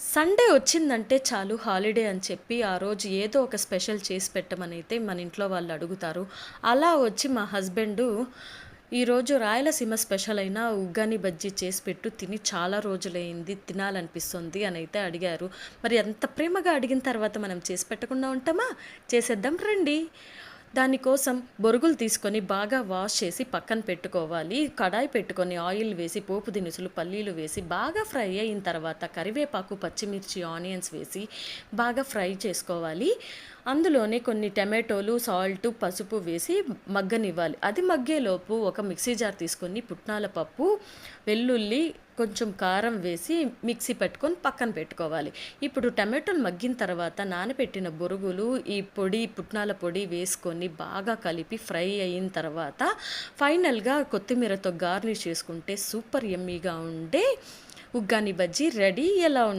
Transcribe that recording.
Sunday వచ్చిందంటే చాలు holiday అని చెప్పి ఆ రోజు ఏదో ఒక స్పెషల్ చేసి పెట్టమనైతే మన ఇంట్లో వాళ్ళు అడుగుతారు. అలా వచ్చి మా హస్బెండు ఈరోజు రాయలసీమ స్పెషల్ అయిన ఉగ్గాని బజ్జీ చేసి పెట్టు, తిని చాలా రోజులైంది, తినాలనిపిస్తుంది అనైతే అడిగారు. మరి అంత ప్రేమగా అడిగిన తర్వాత మనం చేసి పెట్టకుండా ఉంటామా? చేసేద్దాం రండి. దానికోసం బొరుగులు తీసుకొని బాగా వాష్ చేసి పక్కన పెట్టుకోవాలి. కడాయి పెట్టుకొని ఆయిల్ వేసి పోపు దినుసులు, పల్లీలు వేసి బాగా ఫ్రై అయిన తర్వాత కరివేపాకు, పచ్చిమిర్చి, ఆనియన్స్ వేసి బాగా ఫ్రై చేసుకోవాలి. అందులోనే కొన్ని టమాటోలు, సాల్ట్, పసుపు వేసి మగ్గనివ్వాలి. అది మగ్గేలోపు ఒక మిక్సీ జార్ తీసుకొని పుట్నాల పప్పు, వెల్లుల్లి, కొంచెం కారం వేసి మిక్సీ పెట్టుకొని పక్కన పెట్టుకోవాలి. ఇప్పుడు టమాటోలు మగ్గిన తర్వాత నానబెట్టిన బొరుగులు, ఈ పొడి పుట్నాల పొడి వేసుకొని బాగా కలిపి ఫ్రై అయిన తర్వాత ఫైనల్గా కొత్తిమీరతో గార్నిష్ చేసుకుంటే సూపర్ యమ్మీగా ఉండే ఉగ్గాని బజ్జీ రెడీ. ఎలా